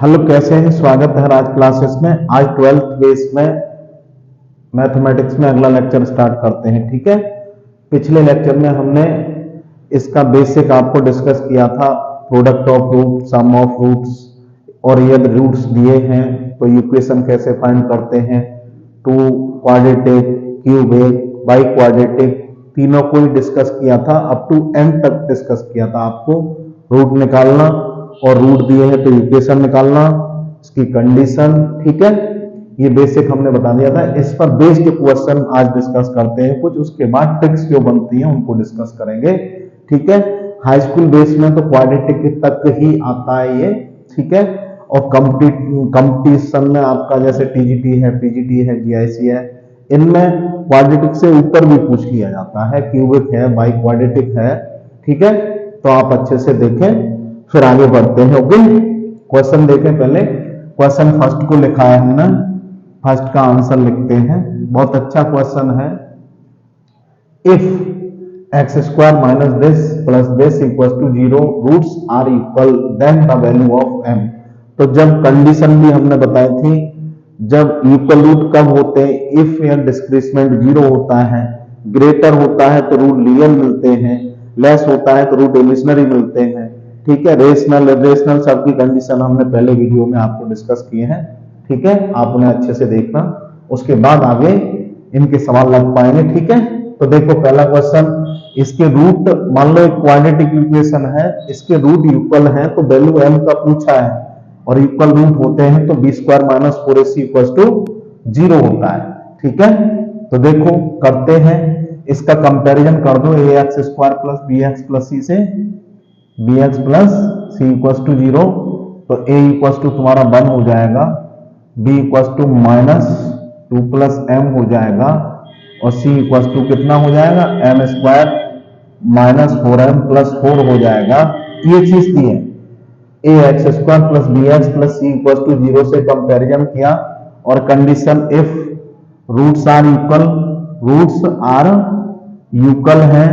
Hello, कैसे हैं? स्वागत है आज क्लासेस में। आज 12th बेस में मैथमेटिक्स में अगला लेक्चर स्टार्ट करते हैं। ठीक है, पिछले लेक्चर में हमने इसका बेसिक आपको डिस्कस किया था, product of root, sum of roots, और यदि रूट्स दिए हैं तो इक्वेशन कैसे फाइंड करते हैं, to quadratic, cubic, biquadratic, तीनों को ही डिस्कस किया था। अप टू एन तक डिस्कस किया था। आपको रूट निकालना और रूट दिए हैं तो इक्वेशन निकालना, इसकी कंडीशन। ठीक है, ये बेसिक हमने बता दिया था। इस पर बेस्ड क्वेश्चन आज डिस्कस करते हैं कुछ, उसके बाद ट्रिक्स जो बनती हैं उनको डिस्कस करेंगे। ठीक है, हाई स्कूल बेस में तो क्वाड्रेटिक तक ही आता है ये। ठीक है, और कंपटीशन में आपका जैसे टीजीटी है, पीजीटी है, जीआईसी है, इनमें क्वाड्रेटिक से ऊपर भी पूछ लिया जाता है, क्यूबिक है, बाई क्वाड्रेटिक है। ठीक है, तो आप अच्छे से देखें, फिर आगे बढ़ते हैं। ओके, क्वेश्चन देखें। पहले क्वेश्चन फर्स्ट को लिखा है हमने, फर्स्ट का आंसर लिखते हैं। बहुत अच्छा क्वेश्चन है। If X square minus this plus this equal to 0 roots are equal then the value of m। तो जब कंडीशन भी हमने बताई थी, जब इक्वल रूट कब होते हैं, इफ या डिस्क्रिप्टमेंट 0 होता है, ग्रेटर होता है तो रूट रियल मिलते हैं, लेस होता है तो रूट इमेजिनरी मिलते हैं। ठीक है, रेशनल इरेशनल सबकी कंडीशन हमने पहले वीडियो में आपको डिस्कस किए हैं। ठीक है, आप उन्हें अच्छे से देखना, उसके बाद आगे इनके सवाल लग पाएंगे। ठीक है, तो देखो पहला क्वेश्चन, इसके रूट, मान लो एक क्वाड्रेटिक इक्वेशन है, इसके रूट इक्वल है तो वैल्यू m का पूछा है, और इक्वल रूट होते हैं तो B square minus 4ac equal to 0 होता है। ठीक है, तो देखो करते हैं, इसका कंपैरिजन कर दो A X square plus B X plus C से, B X plus C equal to 0, तो ए इक्वल टू तुम्हारा 1 हो जाएगा, B equal to minus 2 plus M हो जाएगा, और सी इक्वल टू कितना हो जाएगा, M square minus 4m plus 4 हो जाएगा। ये चीज दी है, A X square plus B X plus C equal to 0 से कंपैरिजन किया, और condition if roots are equal, roots are equal है,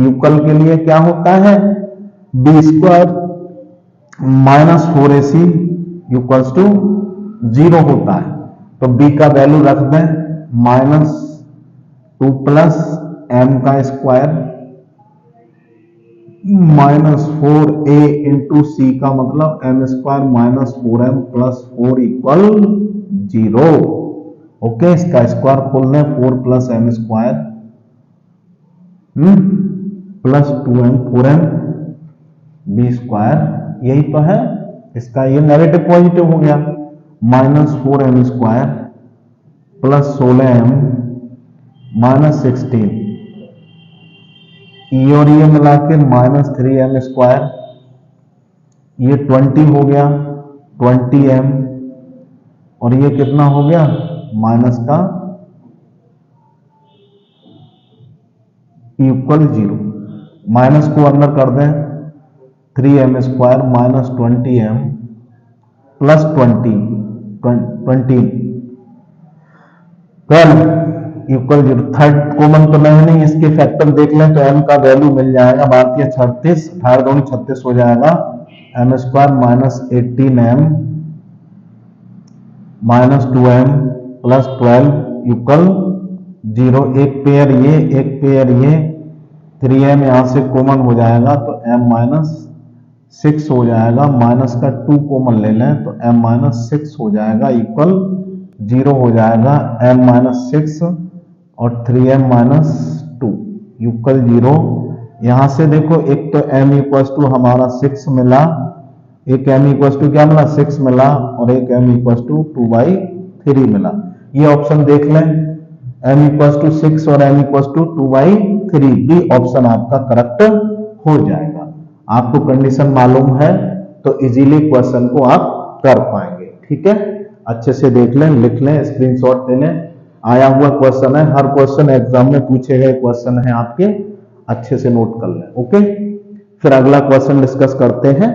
इक्वल के लिए क्या होता है, B square minus 4ac equals to 0 होता है। तो b का वैल्यू रख दें माइनस 2 प्लस एम का square minus 4a into C का मतलब M square minus 4m plus 4 equal 0। Okay, इसका स्क्वायर खोल लें, 4 प्लस M square plus 2m 4m B square, यही तो है इसका, ये नेगेटिव पॉजिटिव हो गया, minus 4m square plus 16m minus 16, ये और ये मिला के माइनस 3m स्क्वायर, ये 20 हो गया, 20m, और ये कितना हो गया, माइनस का इक्वल 0, माइनस को अंदर कर दें, 3m square minus 20m plus 20 12 equal 0। Third common तो नहीं, इसके फैक्टर देख लें तो m का वैल्यू मिल जाएगा, भारतीय 36, 18 36 हो जाएगा, m square minus 18m minus 2m plus 12 equal 0। एक पेयर ये, एक पेयर ये, 3m यहां से कॉमन हो जाएगा तो m माइनस 6 हो जाएगा, माइनस का 2 कॉमन ले लें तो m माइनस 6 हो जाएगा, इक्वल 0 हो जाएगा, m माइनस 6 और 3m माइनस 2 इक्वल 0। यहां से देखो, एक तो m इक्वल टू हमारा 6 मिला, एक m इक्वल टू क्या मिला, 6 मिला, और एक m इक्वल टू 2/3 मिला। ये ऑप्शन देख लें, m इक्वल टू 6 और m equal to 2/3, B option आपका करेक्ट हो जाएगा। आपको कंडीशन मालूम है तो इजीली क्वेश्चन को आप कर पाएंगे। ठीक है, अच्छे से देख लें, लिख लें, स्क्रीनशॉट ले लें, आया हुआ क्वेश्चन है, हर क्वेश्चन एग्जाम में पूछे गए क्वेश्चन है आपके, अच्छे से नोट कर लें। ओके, फिर अगला क्वेश्चन डिस्कस करते हैं।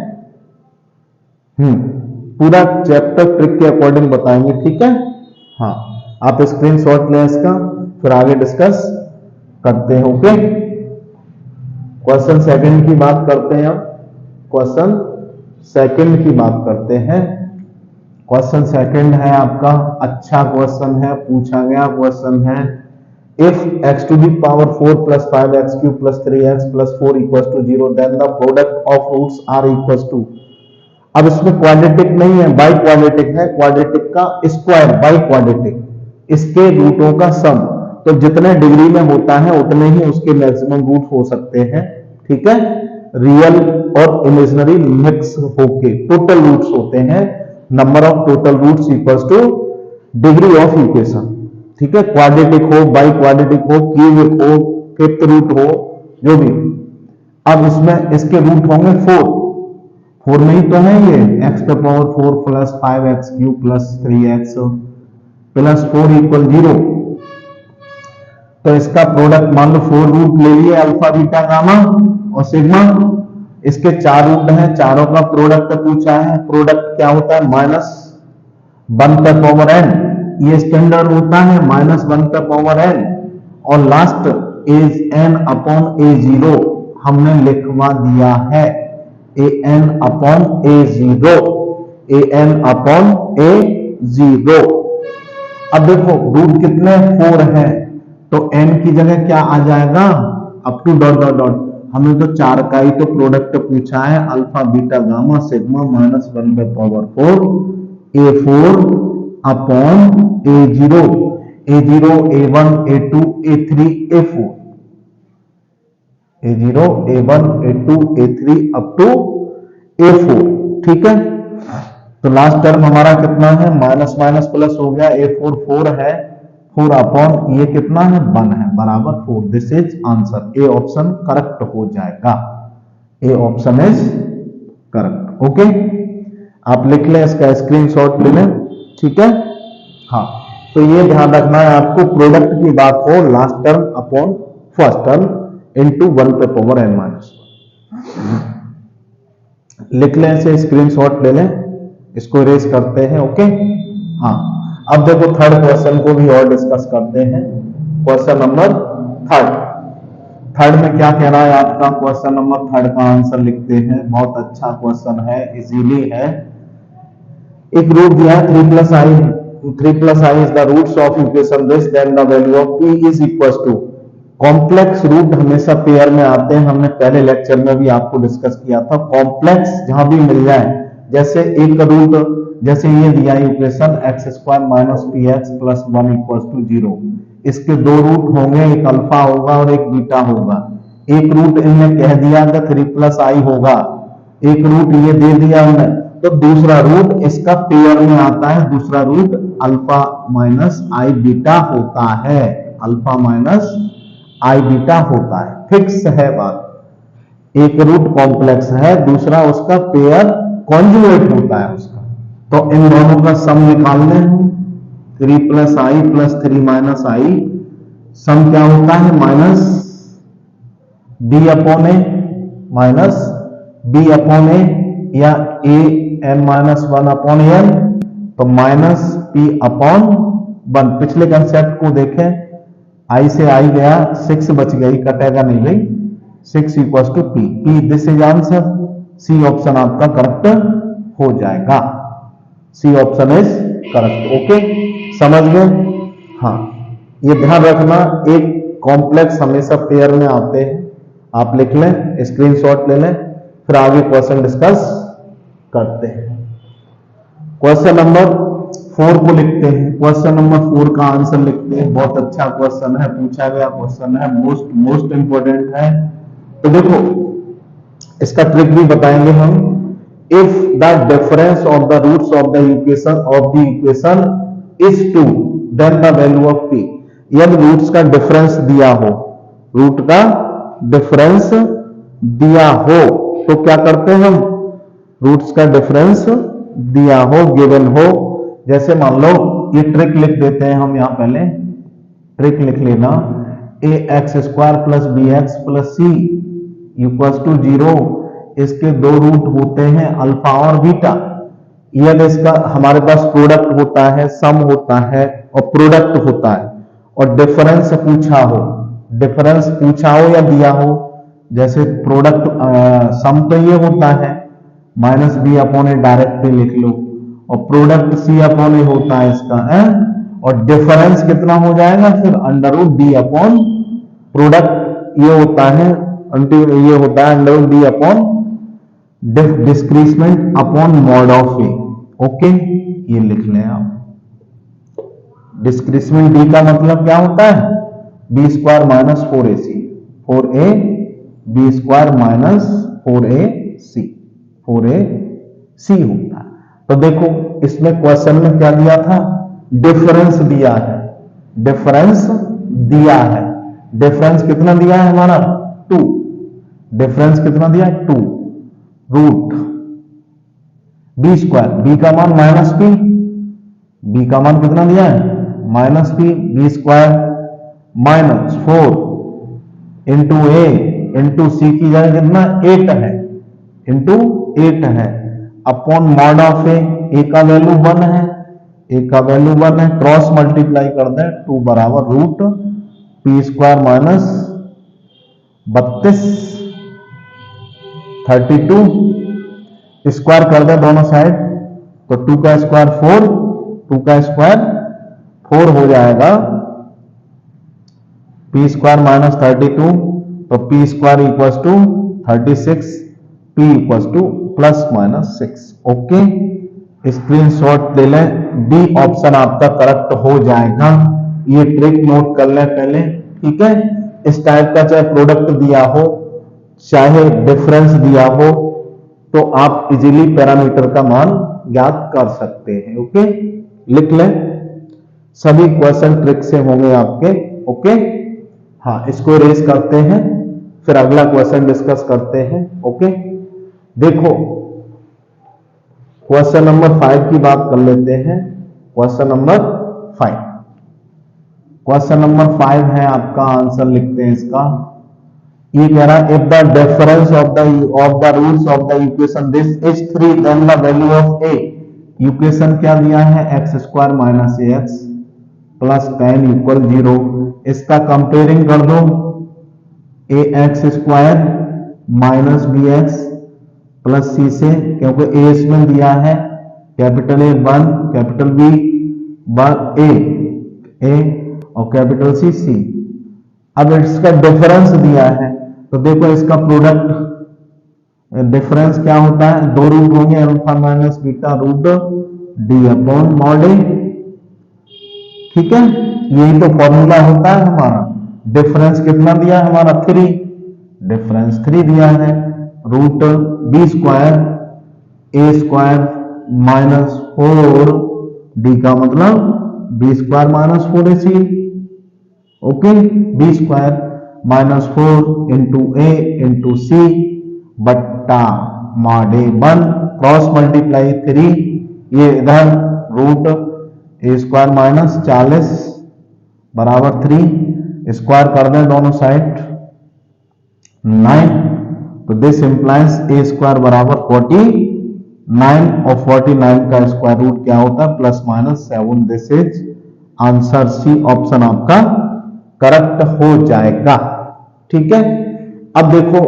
पूरा चैप्टर ट्रिक के अकॉर्डिंग बताएंगे। ठीक है, हाँ, आप स्क्रीनशॉट लें इसका, फिर आगे डिस्कस करते हैं। ओके, क्वेश्चन सेकंड की बात करते हैं। अब क्वेश्चन सेकंड की बात करते हैं। क्वेश्चन सेकंड है आपका, अच्छा क्वेश्चन है, पूछा गया क्वेश्चन है। If x to the power 4 plus 5x cube plus 3x plus 4 equals to 0 then the product of roots are equals to। अब इसमें क्वाड्रेटिक नहीं है, बाई क्वाड्रेटिक है, क्वाड्रेटिक का स्क्वायर बाई क्वाड्रेटिक, इसके रूटों का सम। तो जितने डिग्री में होता है उतने ही उसके मैक्सिमम रूट हो सकते हैं, ठीक है। रियल और इमेजिनरी मिक्स होके टोटल रूट्स होते हैं। Number of total roots equals to degree of equation, ठीक है। क्वाड्रेटिक हो, बाई क्वाड्रेटिक हो, क्यूबिक हो, फिफ्थ रूट हो, जो भी। अब इसमें इसके रूट होंगे 4 में ही तो है ये, x to power 4 plus 5x cube plus 3x plus 4 equal 0। तो इसका प्रोडक्ट मान लो 4 रूट ले लिए, अल्फा बीटा गामा और सिग्मा। इसके 4 रूट हैं, चारों का प्रोडक्ट पूछा है। प्रोडक्ट क्या होता है? -1 पे पावर n, ये स्टैंडर्ड होता है -1 पे पावर n। और last is n upon a0 हमने लिखवा दिया है, an upon a0, an upon a0। अब देखो रूट कितने 4 है, तो n की जगह क्या आ जाएगा? Up to dot dot dot. हमें तो 4 का ही तो प्रोडक्ट पूछा है, अल्फा बीटा गामा सिग्मा -1 पे power 4 a4 upon a0, a0 a1 a2 a3 a4, a0 a1 a2 a3 up to a4, ठीक है। तो लास्ट टर्म हमारा कितना है? माइनस माइनस प्लस हो गया, a4 4 है, 4 अपॉन ये कितना है? 1 है, बराबर 4। This is answer, A option correct हो जाएगा, A option is correct. Okay, आप लिख लें, इसका स्क्रीनशॉट ले लें, ठीक है। हाँ, तो ये ध्यान रखना है आपको, प्रोडक्ट की बात हो, last term upon first term into 1 पे पावर n-1। लिख लें, इसे स्क्रीनशॉट ले लें, इसको इरेज करते हैं। ओके, हाँ। अब देखो थर्ड क्वेश्चन को भी और डिस्कस करते हैं। क्वेश्चन नंबर थर्ड में क्या कह रहा है आपका? क्वेश्चन नंबर थर्ड का आंसर लिखते हैं। बहुत अच्छा क्वेश्चन है, इजीली है। एक रूट दिया है 3 plus i is the roots of equation this, then the value of p is equals to। Complex root हमेशा पेयर में आते हैं, हमने पहले लेक्चर में भी आपको डिस्कस किया था। कॉम्प्लेक्स जहां भी मिल जाए, जैसे एक रूट, जैसे ये दिया equation x² minus px plus 1 equals to 0, इसके 2 रूट होंगे, एक अल्फा होगा और एक बीटा होगा। एक रूट इनने कह दिया कि 3 plus i होगा, एक रूट ये दे दिया हमने, तो दूसरा रूट इसका पेयर में आता है, दूसरा रूट अल्फा माइनस आई बीटा होता है, अल्फा माइनस आई बीटा होता है, फिक्स है बात। एक रूट कॉम्प्लेक्स है, दूसरा उसका पेयर कॉन्जुगेट होता है उसका। तो इन दोनों का सम निकालने हैं, 3 plus i plus 3 minus i, सम क्या होता है? माइनस b अपॉन ए, माइनस b अपॉन ए, या a n minus 1 upon n, तो माइनस p अपॉन 1। पिछले कंसेप्ट को देखें, i से i गया, 6 बच गई, कटेगा नहीं गई, 6 equals to p, this is answer. C option आपका करेक्ट हो जाएगा, C option is correct. Okay, समझ गए? हाँ, ये ध्यान रखना, एक कॉम्प्लेक्स हमेशा पेयर में आते हैं। आप लिख लें, स्क्रीनशॉट ले लें, फिर आगे क्वेश्चन डिस्कस करते हैं। क्वेश्चन नंबर 4 को लिखते हैं। क्वेश्चन नंबर 4 का आंसर लिखते हैं। बहुत अच्छा क्वेश्चन है, पूछा गया क्वेश्चन है, मोस्ट इंपॉर्टेंट है। तो देखो, इसका ट्रिक भी बताएंगे हम। If the difference of the roots of the equation is 2, then the value of p। यदि रूट्स का डिफरेंस दिया हो, रूट का डिफरेंस दिया हो, तो क्या करते हैं हम? रूट्स का डिफरेंस दिया हो, गिवन हो, जैसे मान लो ये ट्रिक लिख देते हैं हम, यहां पहले ट्रिक लिख लेना, ax² plus bx plus c equals to 0। इसके 2 रूट होते हैं, अल्फा और बीटा। यदि इसका हमारे पास प्रोडक्ट होता है, सम होता है और प्रोडक्ट होता है, और डिफरेंस पूछा हो या दिया हो, जैसे प्रोडक्ट सम तो ये होता है माइनस बी अपॉन ए, डायरेक्ट लिख लो, और प्रोडक्ट सी अपॉन ए होता है इसका है, और डिफरेंस कितना हो जाएगा फिर under root D upon product ये होता है under root D upon discriminant upon mod of A. Okay, ये लिख लें आप। डिस्क्रिसमेंट डी का मतलब क्या होता है, B square minus 4ac, 4a B square minus 4ac होता है। तो देखो इसमें क्वेश्चन में क्या दिया था, डिफरेंस दिया है, डिफरेंस कितना दिया है हमारा 2, डिफरेंस कितना दिया है 2 रूट बी स्क्वायर, बी का मान माइनस पी, बी का मान कितना दिया है minus P, B square minus 4 into A into C की जगह कितना 8 है, इंटू 8 है अपॉन मॉड ऑफ ए का वैल्यू 1 है, ए का वैल्यू 1 है, क्रॉस मल्टीप्लाई कर दें 2 बराबर root P square minus 32 32 square कर दे दोनों साइड, तो 2 का स्क्वायर 4, 2 का स्क्वायर 4 हो जाएगा, पी स्क्वायर माइनस 32, तो P square equals to 36, P equals to plus minus 6। Okay, screenshot ले लें, डी ऑप्शन आपका करेक्ट हो जाएगा। ये ट्रिक नोट कर लें पहले, ठीक है। इस टाइप का चाहे प्रोडक्ट दिया हो चाहे डिफरेंस दिया हो तो आप इजीली पैरामीटर का मान ज्ञात कर सकते हैं। ओके, लिख लें, सभी क्वेश्चन ट्रिक से होंगे आपके। ओके, हाँ, इसको रेस करते हैं, फिर अगला क्वेश्चन डिस्कस करते हैं। ओके, देखो क्वेश्चन नंबर 5 की बात कर लेते हैं। क्वेश्चन नंबर 5 है आपका, आंसर लिखते हैं इसका। ये कह रहा है if the difference of the roots of the equation this is 3 then the value of A. Equation क्या दिया है, X square minus A X plus 10 equal 0। इसका कंपेयरिंग कर दो, A X square minus B X plus C से, क्योंकि A इसमें दिया है capital A 1, capital B A और कैपिटल सी सी। अब इसका डिफरेंस दिया है, तो देखो इसका प्रोडक्ट डिफरेंस क्या होता है, 2 रूट होंगे alpha minus beta root D upon mod A. ठीक है, यही तो फॉर्मूला होता है हमारा। डिफरेंस कितना दिया है हमारा 3, डिफरेंस 3 दिया है, root B square A square minus 4 D का मतलब B square minus 4ac। Okay, B square minus 4 into A into C बट्टा मॉड ए 1 क्रॉस मल्टीप्लाई 3, ये इधर रूट ए स्क्वायर माइनस 40 बराबर 3, स्क्वायर कर दें दोनों साइड 9, तो दिस इंप्लाइज ए स्क्वायर बराबर 49 और 49 का स्क्वायर रूट क्या होता है plus minus 7। This is answer, C option आपका करेक्ट हो जाएगा। ठीक है, अब देखो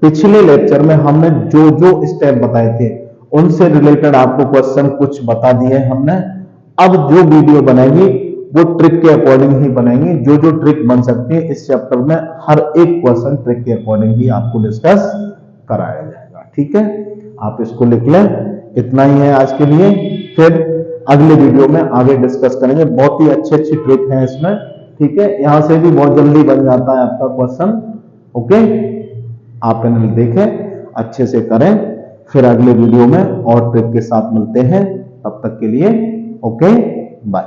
पिछले लेक्चर में हमने जो जो स्टेप बताए थे उनसे रिलेटेड आपको क्वेश्चन कुछ बता दिए हमने। अब जो वीडियो बनेगी वो ट्रिक के अकॉर्डिंग ही बनेंगी, जो जो ट्रिक बन सकती है इस चैप्टर में हर एक क्वेश्चन ट्रिक के अकॉर्डिंग ही आपको डिस्कस कराया जाएगा। ठीक है, आप इसको लिख लें। इतना ही है आज के लिए, फिर अगले वीडियो में आगे डिस्कस करेंगे। बहुत ही अच्छी अच्छी ट्रिक है इसमें। ठीक है, यहां से भी बहुत जल्दी बन जाता है आपका क्वेश्चन। ओके, आप पैनल देखें, अच्छे से करें, फिर अगले वीडियो में और ट्रिक के साथ मिलते हैं। तब तक के लिए ओके, बाय।